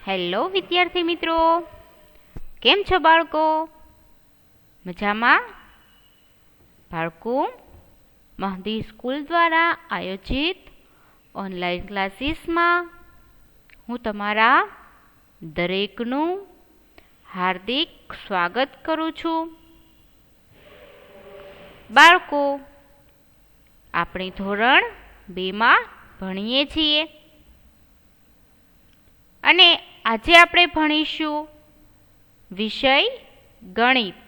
Hello વિદ્યાર્થી મિત્રો, કેમ છો બાળકો? મજામાં? બાળકો, મહદી સ્કૂલ દ્વારા આયોજિત ઓનલાઈન ક્લાસીસમાં હું તમારા દરેકનું હાર્દિક સ્વાગત કરું છું. બાળકો, આપણે ધોરણ 2માં ભણીએ છીએ અને આજે આપણે ભણીશું વિષય ગણિત.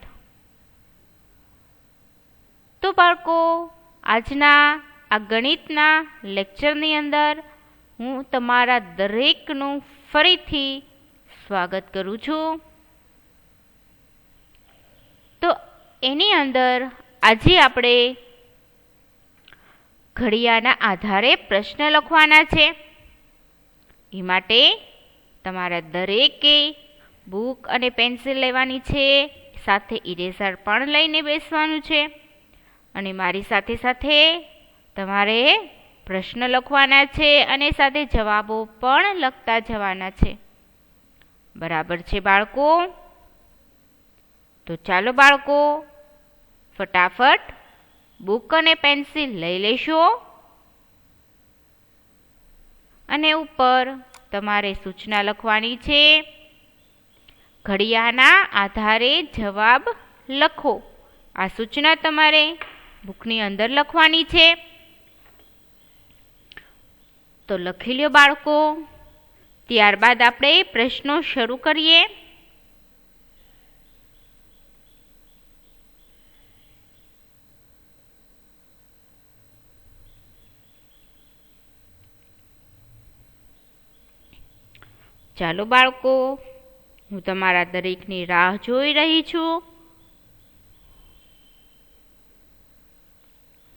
તો બાળકો, આજના આ ગણિતના લેક્ચરની અંદર હું તમારા દરેકનું ફરીથી સ્વાગત કરું છું. તો એની અંદર આજે આપણે ઘડિયાળના આધારે પ્રશ્ન લખવાના છે. એ માટે તમારા દરેકે બુક અને પેન્સિલ લેવાની છે, સાથે ઇરેઝર પણ લઈને બેસવાનું છે અને મારી સાથે સાથે તમારે પ્રશ્ન લખવાના છે અને સાથે જવાબો પણ લખતા જવાના છે. બરાબર છે બાળકો? તો ચાલો બાળકો, ફટાફટ બુક અને પેન્સિલ લઈ લેશો અને ઉપર તમારે સૂચના લખવાની છે. ઘડિયાળના આધારે જવાબ લખો. આ સૂચના તમારે બુકની અંદર લખવાની છે. તો લખી લ્યો બાળકો. ત્યારબાદ આપણે પ્રશ્નો શરૂ કરીએ. ચાલો બાળકો, હું તમારા દરેકની રાહ જોઈ રહી છું.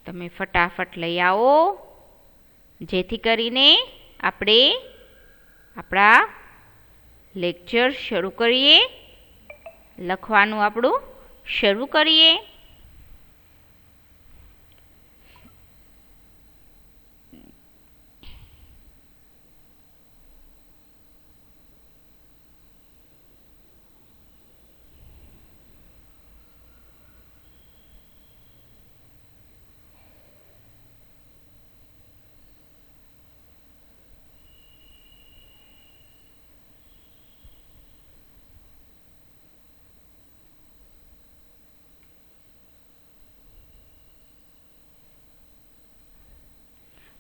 તમે ફટાફટ લઈ આવો, જેથી કરીને આપણે આપણા લેક્ચર શરૂ કરીએ, લખવાનું આપણું શરૂ કરીએ.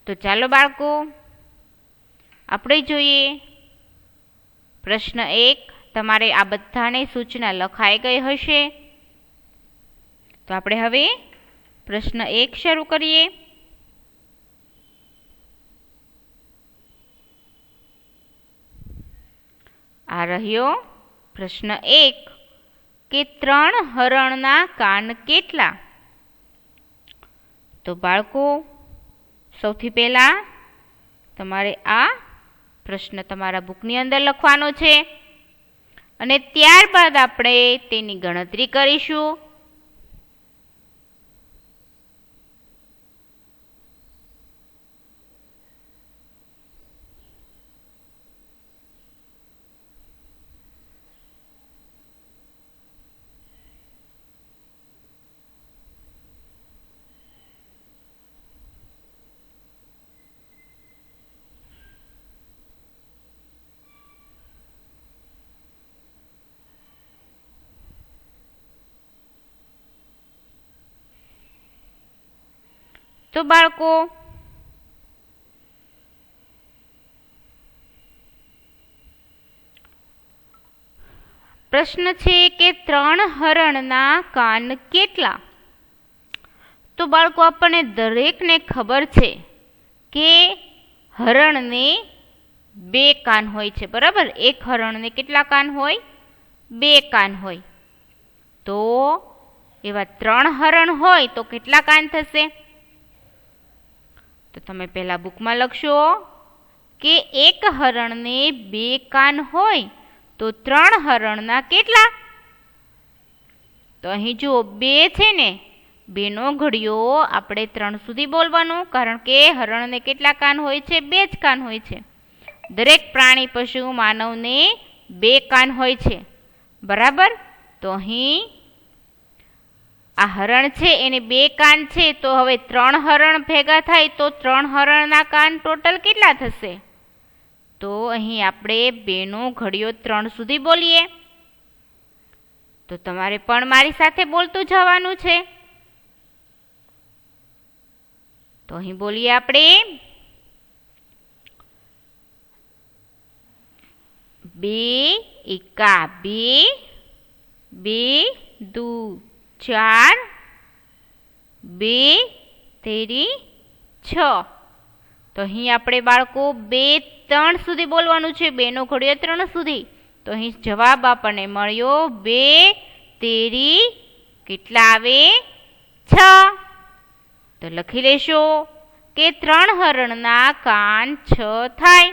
તો ચાલો બાળકો, આપણે જોઈએ પ્રશ્ન 1. તમારે આ બધાને સૂચના લખાઈ ગઈ હશે. તો આપણે હવે પ્રશ્ન 1 શરૂ કરીએ. આ રહ્યો પ્રશ્ન 1 કે 3 હરણના કાન કેટલા? તો બાળકો, સૌથી પહેલાં તમારે આ પ્રશ્ન તમારા બુકની અંદર લખવાનો છે અને ત્યારબાદ આપણે તેની ગણતરી કરીશું. તો બાળકો, પ્રશ્ન છે કે 3 હરણના કાન કેટલા? તો બાળકો, આપણને દરેકને ખબર છે કે હરણને 2 કાન હોય છે, બરાબર? એક હરણને કેટલા કાન હોય? 2 કાન હોય. તો એવા 3 હરણ હોય તો કેટલા કાન થશે? તો તમે પહેલા બુકમાં લખશો કે એક હરણને 2 કાન હોય તો 3 હરણના કેટલા? તો અહીં જુઓ 2 છે ને, 2નો ઘડિયો આપણે 3 સુધી બોલવાનું, કારણ કે હરણને કેટલા કાન હોય છે? 2 જ કાન હોય છે. દરેક પ્રાણી, પશુ, માનવને 2 કાન હોય છે, બરાબર. તો અહીં આ હરણ છે એને 2 કાન છે, તો હવે 3 હરણ ભેગા થાય તો 3 હરણના કાન ટોટલ કેટલા થશે? તો અહીં આપણે 2 નો ઘડિયો 3 સુધી બોલીએ. તો તમારે પણ મારી સાથે બોલતું જવાનું છે. તો અહીં બોલીએ આપણે 2 એકા 2, 2 દુ 4, 2 તેરી 6. તો અહીં આપણે બાળકો 2, 3 સુધી બોલવાનું છે, 2 નો ઘડિયો 3 સુધી. તો અહીં જવાબ આપણને મળ્યો 2 તેરી કેટલા આવે? 6. તો લખી લેશો કે 3 હરણના કાન 6 થાય.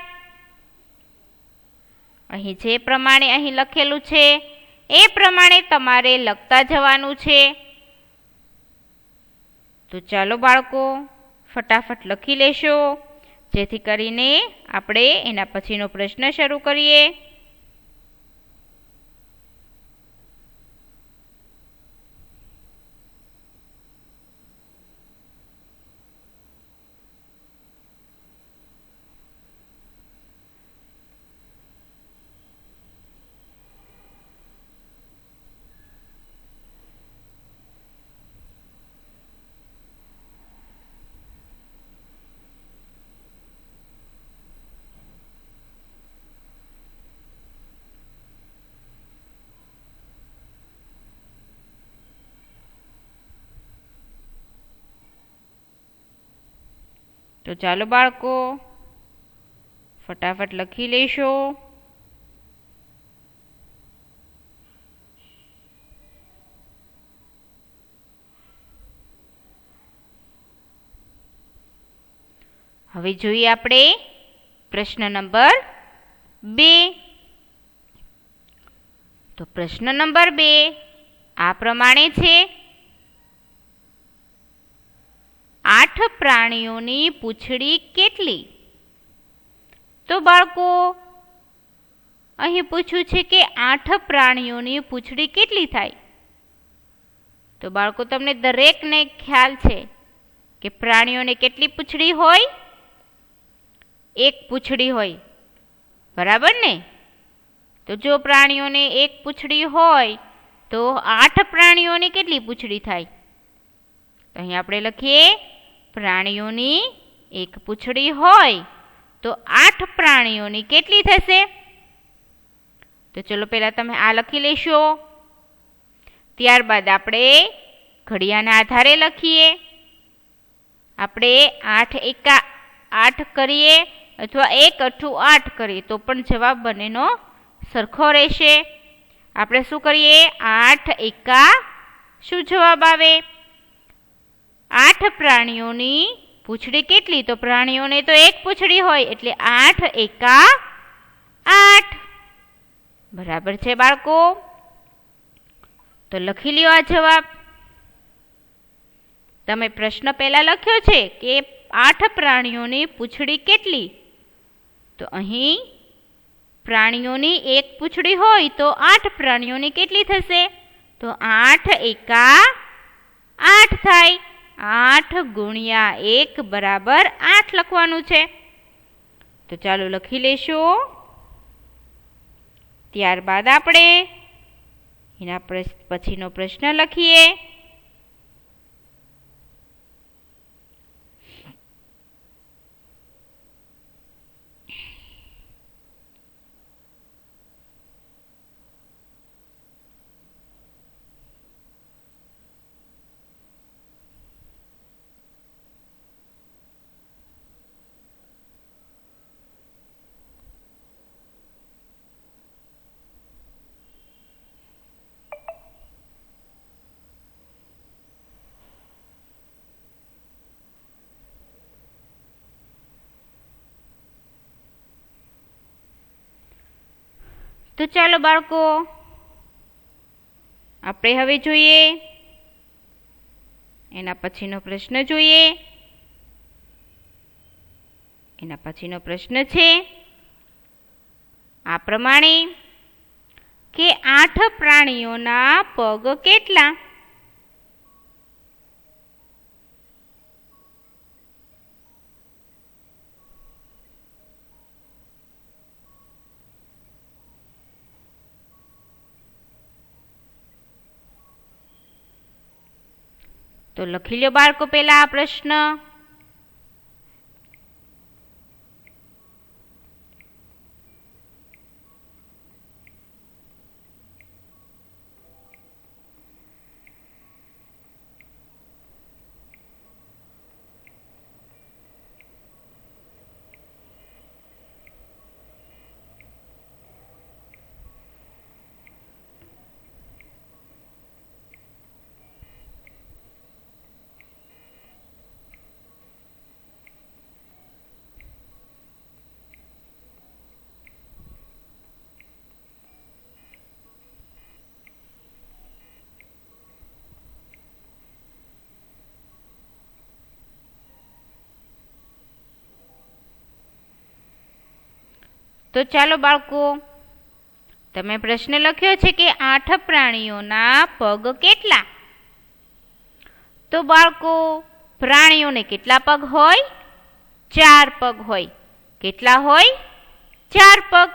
અહીં જે પ્રમાણે અહીં લખેલું છે એ પ્રમાણે તમારે લખતા જવાનું છે. તો ચાલો બાળકો ફટાફટ લખી લેશો, જેથી કરીને આપણે એના પછીનો પ્રશ્ન શરૂ કરીએ. તો ચાલો બાળકો ફટાફટ લખી લેશો. હવે જોઈએ આપણે પ્રશ્ન નંબર 2. તો પ્રશ્ન નંબર 2 આ પ્રમાણે છે. 8 પ્રાણીઓની પૂંછડી કેટલી? તો બાળકો અહીં પૂછ્યું છે કે 8 પ્રાણીઓની પૂંછડી કેટલી થાય? તો બાળકો તમને દરેકને ખ્યાલ છે કે પ્રાણીઓને કેટલી પૂંછડી હોય? 1 પૂંછડી હોય, બરાબર ને? તો જો પ્રાણીઓને 1 પૂંછડી હોય તો 8 પ્રાણીઓની કેટલી પૂંછડી થાય? તો અહીં આપણે લખીએ પ્રાણીઓની 1 પૂંછડી હોય તો 8 પ્રાણીઓની કેટલી થશે? તો ચલો પહેલા તમે આ લખી લેશો. ત્યારબાદ આપણે ઘડિયાના આધારે લખીએ. આપણે 8 એકા 8 કરીએ અથવા 1 અઠ્ઠું 8 કરીએ તો પણ જવાબ બંનેનો સરખો રહેશે. આપણે શું કરીએ? 8 એકા શું જવાબ આવે? 8 પ્રાણીઓની પૂંછડી કેટલી? તો પ્રાણીઓને તો 1 પૂંછડી હોય એટલે 8 એકા 8. બરાબર છે બાળકો? તો લખી લ્યો આ જવાબ. તમે પ્રશ્ન પહેલા લખ્યો છે કે 8 પ્રાણીઓની પૂંછડી કેટલી? તો અહીં પ્રાણીઓની 1 પૂંછડી હોય તો 8 પ્રાણીઓની કેટલી થશે? તો 8 એકા 8 થાય. 8 ગુણ્યા 1 બરાબર 8 લખવાનું છે. તો ચાલો લખી લેશો. ત્યારબાદ આપણે એના પછીનો પ્રશ્ન લખીએ. તો ચાલો બાળકો આપણે હવે જોઈએ એના પછીનો પ્રશ્ન જોઈએ. એના પછીનો પ્રશ્ન છે આ પ્રમાણે કે 8 પ્રાણીઓના પગ કેટલા? તો લખી લો બાળકો પહેલા આ પ્રશ્ન. તો ચાલો બાળકો, તમે પ્રશ્ન લખ્યો છે કે 8 પ્રાણીઓના પગ કેટલા? તો બાળકો, પ્રાણીઓને કેટલા પગ હોય? 4 પગ હોય. કેટલા હોય? 4 પગ.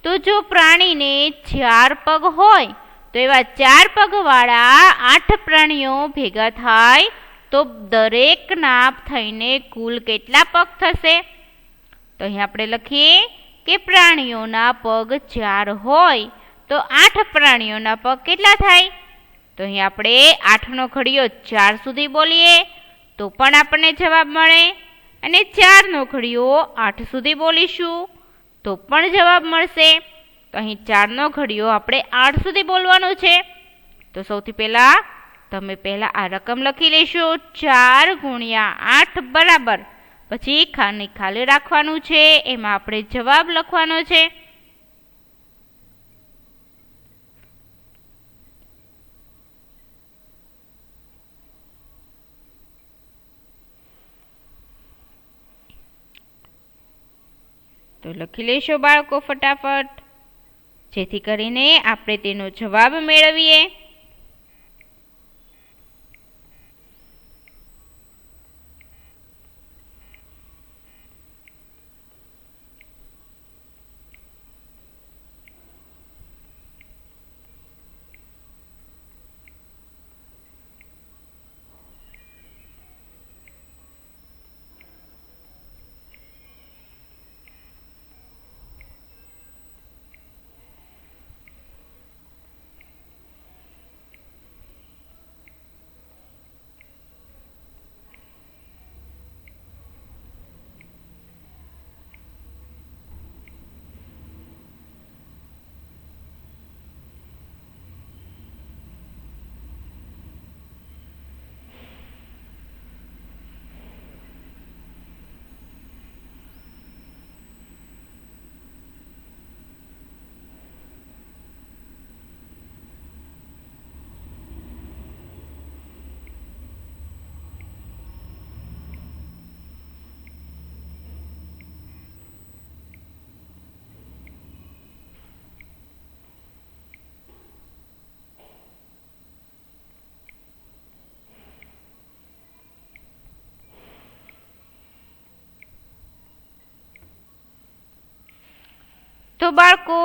તો જો પ્રાણીને 4 પગ હોય તો એવા 4 પગવાળા 8 પ્રાણીઓ ભેગા થાય તો દરેકના થઈને કુલ કેટલા પગ થશે? તો અહીં આપણે લખીએ કે પ્રાણીઓના પગ 4 હોય તો 8 પ્રાણીઓના પગ કેટલા થાય? તો અહીં આપણે 8નો ઘડિયો 4 સુધી બોલીએ તો પણ આપણને જવાબ મળે, અને 4નો ઘડિયો 8 સુધી બોલીશું તો પણ જવાબ મળશે. તો અહીં 4નો ઘડિયો આપણે 8 સુધી બોલવાનો છે. તો સૌથી પહેલાં તમે આ રકમ લખી લેશો. 4 × 8 બરાબર, પછી ખાલી રાખવાનું છે, એમાં આપણે જવાબ લખવાનો છે. તો લખી લેશો બાળકો ફટાફટ, જેથી કરીને આપણે તેનો જવાબ મેળવીએ. તો બાળકો,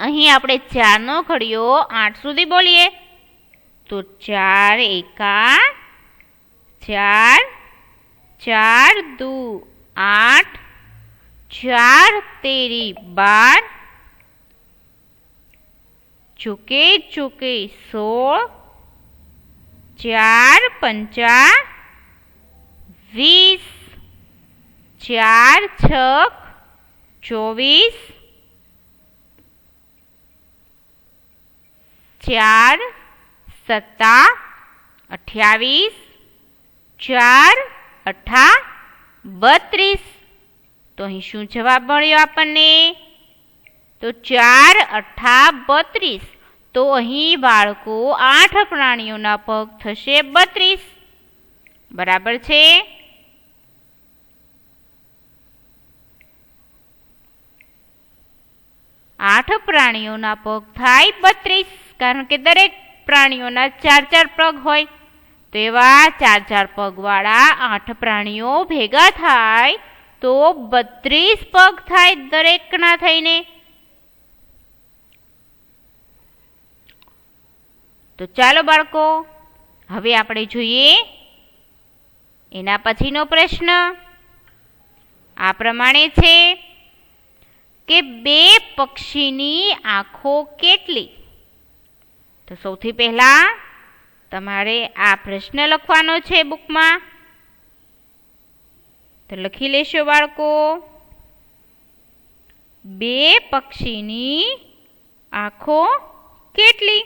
અહીં આપણે 4નો ઘડિયો 8 સુધી બોલીએ તો 4 એકા 4, 4 દુ 8, 4 તેરી 12, ચોકે ચોકે 16, 4 પંચા 20, 4 છક 24, 4 સત્તા 28, 4 અઠા 32. તો અહીં શું જવાબ મળ્યો આપણને? તો 4 અઠા 32. તો અહીં બાળકો 8 પ્રાણીઓના પગ થશે 32. બરાબર છે? 8 પ્રાણીઓના પગ થાય 32, કારણ કે દરેક પ્રાણીઓના 4 પગ હોય. તો એવા 4 પગવાળા 8 પ્રાણીઓ ભેગા થાય તો 32 પગ થાય દરેકના થઈને. તો ચાલો બાળકો, હવે આપણે જોઈએ એના પછીનો પ્રશ્ન. આ પ્રમાણે છે કે 2 પક્ષીની આંખો કેટલી? તો સૌથી પહેલા તમારે આ પ્રશ્ન લખવાનો છે બુકમાં. તો લખી લેશો બાળકો. 2 પક્ષીની આંખો કેટલી?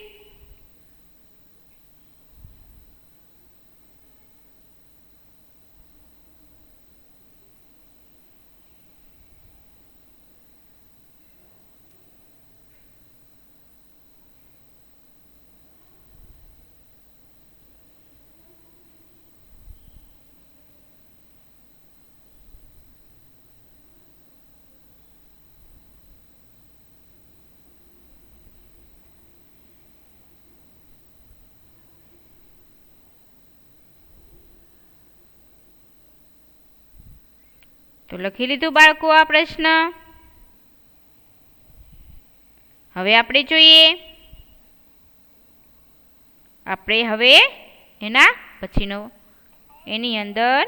તો લખી લીધું બાળકો આ પ્રશ્ન. હવે આપણે જોઈએ, આપણે હવે એના પછીનો એની અંદર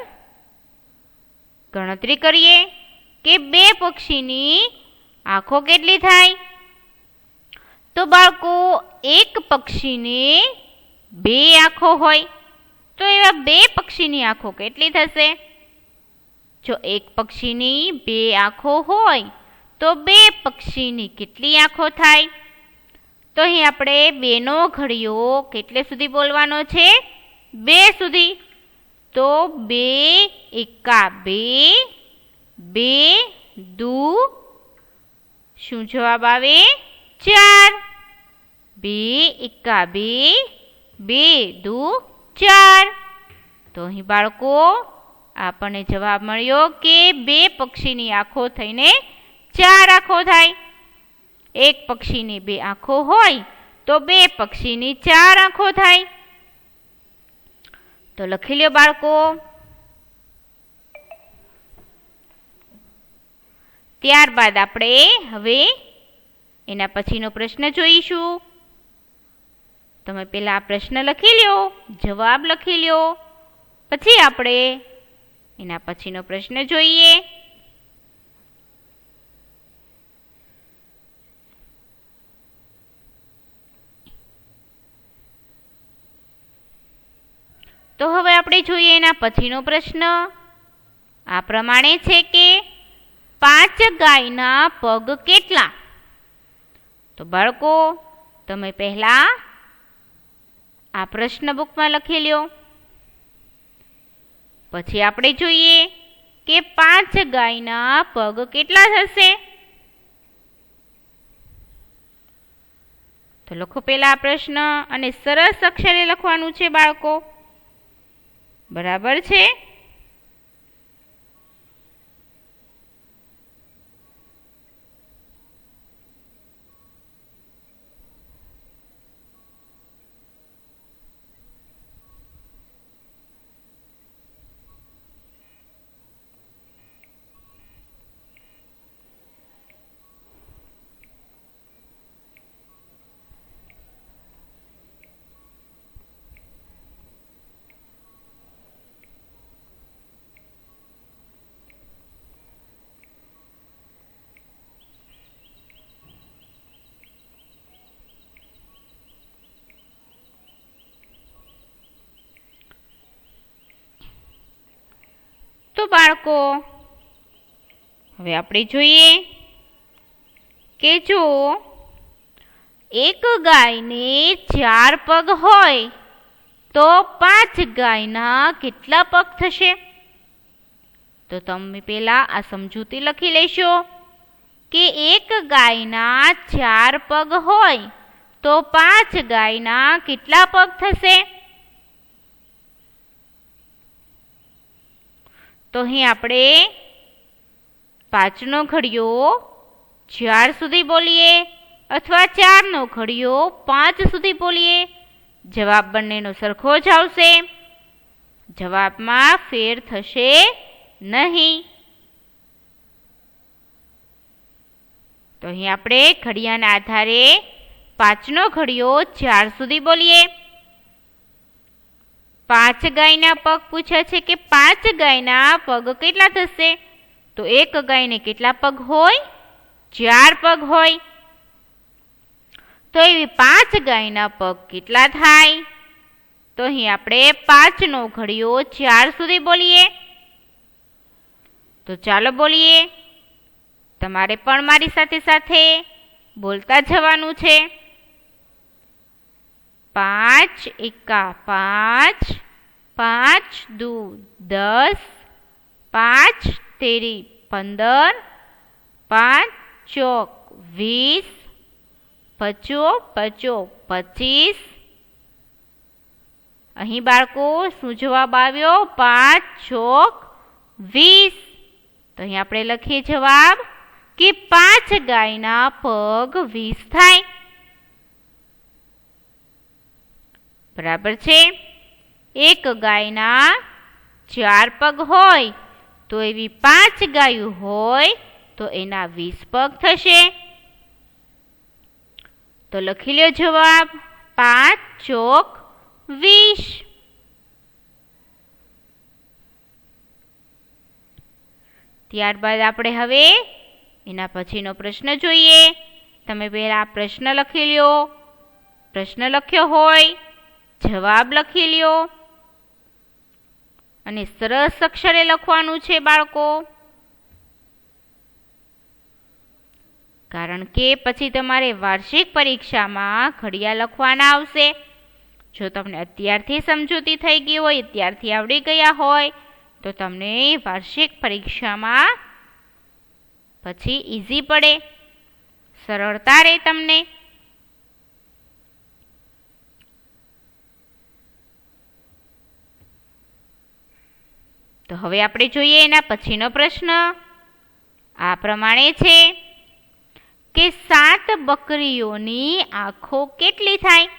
ગણતરી કરીએ કે 2 પક્ષીની આંખો કેટલી થાય. તો બાળકો, એક પક્ષીને 2 આંખો હોય તો એવા 2 પક્ષીની આંખો કેટલી થશે? જો એક પક્ષીની 2 આંખો હોય તો 2 પક્ષીની કેટલી આંખો થાય? તો અહીં આપણે 2 નો ઘડિયો કેટલે સુધી બોલવાનો છે? 2 સુધી. તો 2 એકા 2, 2 દુ શું જવાબ આવે? 4. 2 એકા 2, 2 દુ 4. તો અહીં બાળકો આપણને જવાબ મળ્યો કે 2 પક્ષીની આંખો થઈને 4 આંખો થાય. એક પક્ષીની 2 આંખો હોય તો 2 પક્ષીની 4 આંખો થાય. તો લખી લ્યો બાળકો. ત્યારબાદ આપણે હવે એના પછીનો પ્રશ્ન જોઈશું. તમે પહેલા આ પ્રશ્ન લખી લ્યો, જવાબ લખી લ્યો, પછી આપણે એના પછીનો પ્રશ્ન જોઈએ. તો હવે આપણે જોઈએ એના પછીનો પ્રશ્ન. આ પ્રમાણે છે કે 5 ગાયના પગ કેટલા? તો બાળકો, તમે પહેલા આ પ્રશ્ન બુકમાં લખી લ્યો, પછી આપણે જોઈએ કે 5 ગાયના પગ કેટલા થશે. તો લખો પહેલા આ પ્રશ્ન, અને સરસ અક્ષરે લખવાનું છે બાળકો. બરાબર છે? તો બાળકો, હવે આપણે જોઈએ કે જો એક ગાયને 4 પગ હોય તો 5 ગાયના કેટલા પગ થશે? તો તમે પહેલા આ સમજૂતી લખી લેશો કે એક ગાયના 4 પગ હોય તો 5 ગાયના કેટલા પગ થશે? તો અહીં આપણે 5 નો ઘડિયો 4 સુધી બોલીએ અથવા 4નો ઘડિયો 5 સુધી બોલીએ, જવાબ બંનેનો સરખો જ આવશે. જવાબમાં ફેર થશે નહીં. તો અહીં આપણે ઘડિયાના આધારે 5નો ઘડિયો 4 સુધી બોલીએ. 5 ગાયના પગ પૂછ્યા છે કે 5 ગાયના પગ કેટલા થશે? તો એક ગાયને કેટલા પગ હોય? 4 પગ હોય. તો એવી 5 ગાયના પગ કેટલા થાય? તો અહીં આપણે 5નો ઘડિયો 4 સુધી બોલીએ. તો ચાલો બોલીએ. તમારે પણ મારી સાથે સાથે બોલતા જવાનું છે. 5 એકા 5, 5 દુ 10, 5 તેરી 15, 5 ચોક 20, પચો પચો 25. અહીં બાળકો શું જવાબ આવ્યો? 5 ચોક 20. તો અહીં આપણે લખીએ જવાબ કે 5 ગાયના પગ 20 થાય. બરાબર છે. એક ગાયના 4 પગ હોય તો એવી 5 ગાયો હોય તો એના 20 પગ થશે. તો લખી લ્યો જવાબ 5 ચોક 20. ત્યારબાદ આપણે હવે એના પછીનો પ્રશ્ન જોઈએ. તમે પહેલા પ્રશ્ન લખી લ્યો. પ્રશ્ન લખ્યો હોય જવાબ લખી લ્યો અને સરસ અક્ષરે લખવાનું છે બાળકો, કારણ કે પછી તમારે વાર્ષિક પરીક્ષામાં ઘડિયા લખવાના આવશે. જો તમને અત્યારથી સમજૂતી થઈ ગઈ હોય, અત્યારથી આવડી ગયા હોય તો તમને વાર્ષિક પરીક્ષામાં પછી ઈઝી પડે, સરળતા રહે તમને. તો હવે આપણે જોઈએ એના પછીનો પ્રશ્ન. આ પ્રમાણે છે કે 7 બકરીઓની આંખો કેટલી થાય?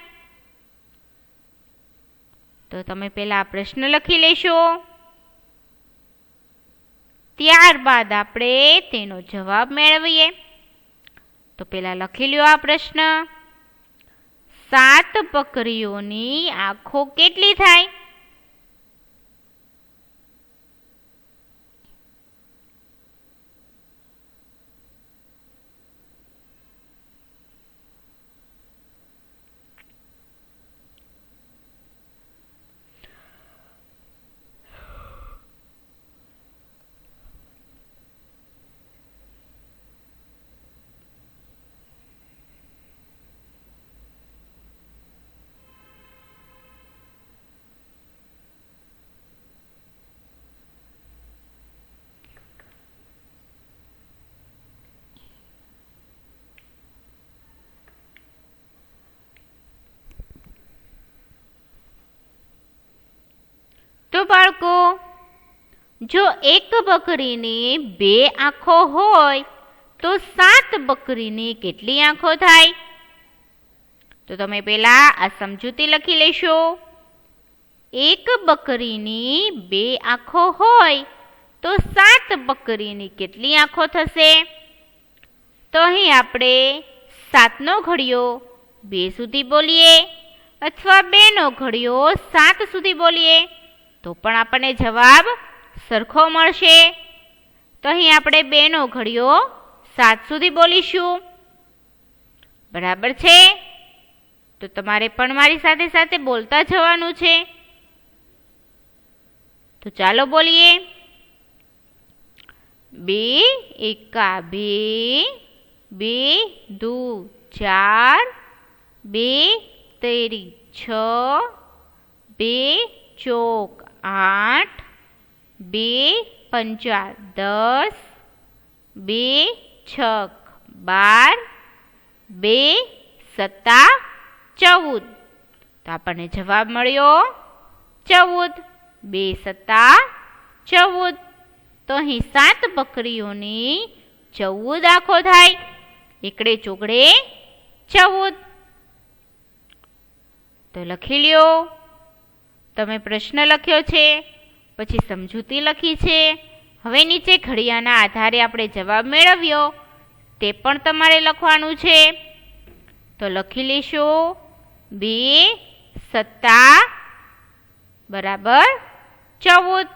તો તમે પહેલા પ્રશ્ન લખી લેશો, ત્યારબાદ આપણે તેનો જવાબ મેળવીએ. તો પહેલા લખી લ્યો આ પ્રશ્ન. 7 બકરીઓની આંખો કેટલી થાય? તો બાળકો, જો એક બકરીની 2 આંખો હોય તો 7 બકરીની કેટલી આંખો થાય? તો તમે પહેલા આ સમજૂતી લખી લેશો. એક બકરીની 2 આંખો હોય તો 7 બકરીની કેટલી આંખો થશે? તો અહીં આપણે 7નો ઘડિયો 2 સુધી બોલીએ અથવા 2નો ઘડિયો 7 સુધી બોલીએ તો પણ આપણને જવાબ સરખો મળશે. તો અહીં આપણે 2નો ઘડિયો 7 સુધી બોલીશું. બરાબર છે. તો તમારે પણ મારી સાથે સાથે બોલતા જવાનું છે. તો ચાલો બોલીએ. 2 એકા 2, 2 દુ 4, 2 તેરી 6, 2 ચોક 8, 2 પંચા 10, 2 છક 12, 2 સત્તા 14. તો આપણને જવાબ મળ્યો 14. 2 સત્તા 14. તો અહીં 7 બકરીઓની 14 આંખો થાય. એકડે ચોગડે 14. તો લખી લ્યો. તમે પ્રશ્ન લખ્યો છે, પછી સમજૂતી લખી છે. હવે નીચે ઘડિયાના આધારે આપણે જવાબ મેળવ્યો તે પણ તમારે લખવાનું છે. તો લખી લેશો 2 સત્તા બરાબર 14.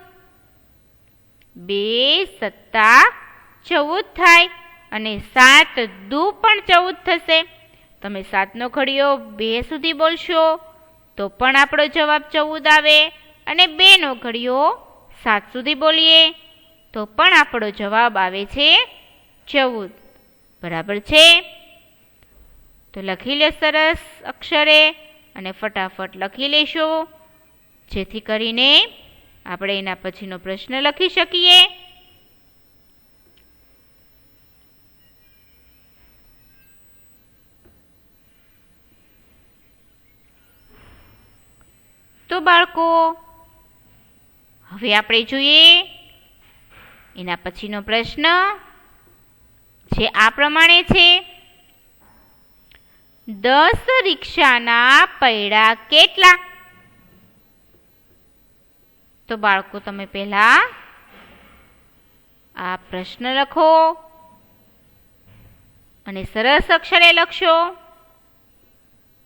2 સત્તા 14 થાય અને 7 દુ પણ 14 થશે. તમે 7નો ઘડિયો 2 સુધી બોલશો તો પણ આપણો જવાબ 14 આવે, અને 2નો ઘડિયો 7 સુધી બોલીએ તો પણ આપણો જવાબ આવે છે 14. બરાબર છે? તો લખી લે સરસ અક્ષરે અને ફટાફટ લખી લેશો, જેથી કરીને આપણે એના પછીનો પ્રશ્ન લખી શકીએ. તો બાળકો, હવે આપણે જોઈએ એના પછીનો પ્રશ્ન, જે આ પ્રમાણે છે. 10 રિક્ષાના પૈડા કેટલા? તો બાળકો, તમે પહેલા આ પ્રશ્ન લખો અને સરસ અક્ષરે લખશો.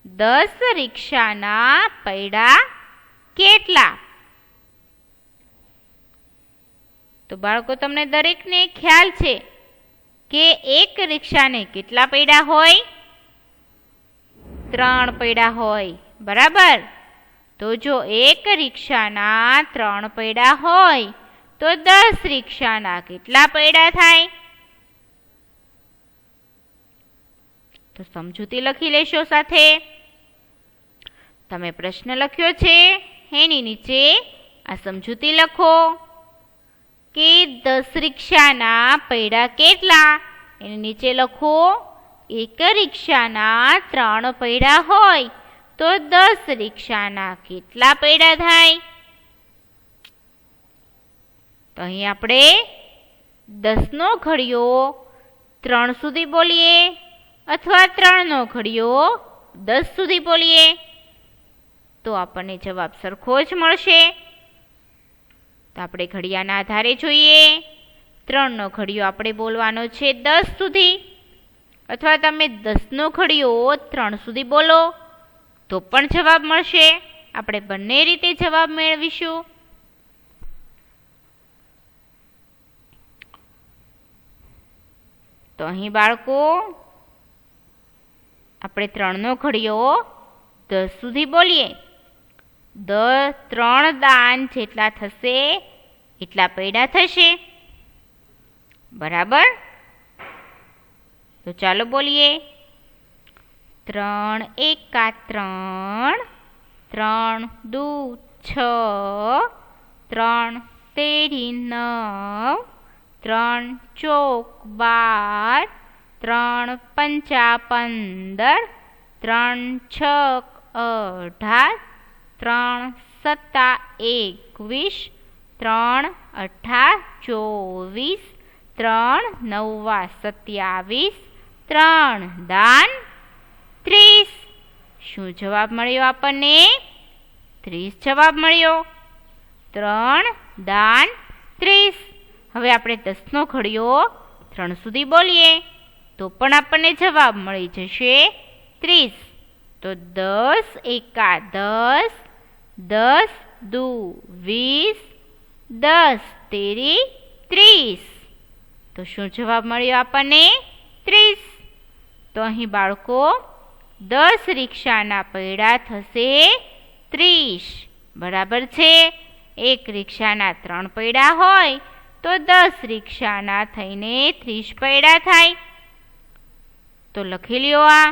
10 રિક્ષાના પૈડા કેટલા? તો બાળકો, તમને દરેકને ખ્યાલ છે કે એક રિક્ષાને કેટલા પૈડા હોય? 3 પૈડા હોય. બરાબર? તો જો એક રિક્ષાના 3 પૈડા હોય તો 10 રિક્ષાના કેટલા પૈડા થાય? તો સમજૂતી લખી લેશો સાથે. તમે પ્રશ્ન લખ્યો છે એની નીચે આ સમજૂતી લખો કે 10 રિક્ષાના પૈડા કેટલા? એની નીચે લખો એક રિક્ષાના 3 પૈડા હોય તો 10 રિક્ષાના કેટલા પૈડા થાય? તો અહીં આપણે 10નો ઘડિયો 3 સુધી બોલીએ અથવા 3નો ઘડિયો 10 સુધી બોલીએ તો આપણને જવાબ સરખો જ મળશે. તો આપણે ઘડિયાના આધારે જોઈએ. 3નો ઘડિયો આપણે બોલવાનો છે 10 સુધી, અથવા તમે 10નો ઘડિયો 3 સુધી બોલો તો પણ જવાબ મળશે. આપણે બંને રીતે જવાબ મેળવીશું. તો અહીં બાળકો, આપણે 3નો ઘડિયો 10 સુધી બોલીએ. 3 દાન જેટલા થશે એટલા પૈડા થશે. બરાબર? તો ચાલો બોલીએ. 3 એકા 3, 3 દુ 6, 3 તેરી 9, 3 ચોક 12, 3 પંચા 15, 3 છક 18, 3 સત્તા 21, 3 અઠા 24, 3 નવા 27, 3 દાન 30. શું જવાબ મળ્યો આપણને? 30 જવાબ મળ્યો. 3 દાન 30. હવે આપણે 10નો ઘડિયો 3 સુધી બોલીએ તો પણ આપણને જવાબ મળી જશે 30. તો 10 એકા 10, 10 દુ 20, 10 તેરી 30. તો શું જવાબ મળ્યો આપણને? 30. તો અહીં બાળકો 10 રિક્ષાના પૈડા થશે 30. બરાબર છે? એક રિક્ષાના 3 પૈડા હોય તો 10 રિક્ષાના થઈને 30 પૈડા થાય. તો લખી લ્યો આ.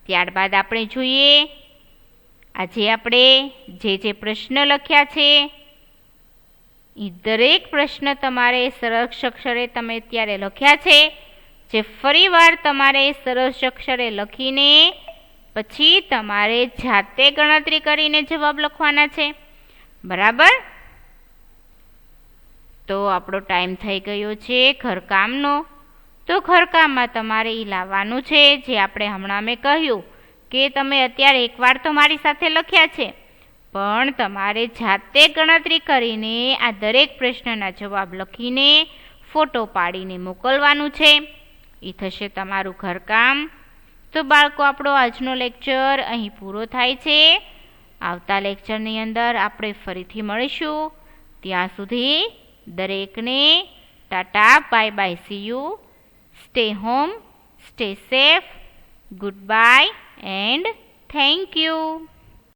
ત્યારબાદ આપણે જોઈએ આજે આપણે જે પ્રશ્ન લખ્યા છે એ દરેક પ્રશ્ન તમારે સરસ અક્ષરે તમે ત્યારે લખ્યા છે, જે ફરીવાર તમારે સરસ અક્ષરે લખીને પછી તમારે જાતે ગણતરી કરીને જવાબ લખવાના છે. બરાબર? તો આપણો ટાઈમ થઈ ગયો છે ઘરકામનો. તો ઘરકામમાં તમારે એ લાવવાનું છે જે આપણે હમણાં મેં કહ્યું કે તમે અત્યારે એકવાર તો મારી સાથે લખ્યા છે, પણ તમારે જાતે ગણતરી કરીને આ દરેક પ્રશ્નના જવાબ લખીને ફોટો પાડીને મોકલવાનું છે. એ થશે તમારું ઘરકામ. તો બાળકો, આપણો આજનો લેક્ચર અહીં પૂરો થાય છે. આવતા લેક્ચરની અંદર આપણે ફરીથી મળીશું. ત્યાં સુધી દરેકને Tata, bye bye, C you, stay home, stay safe, good bye and thank you.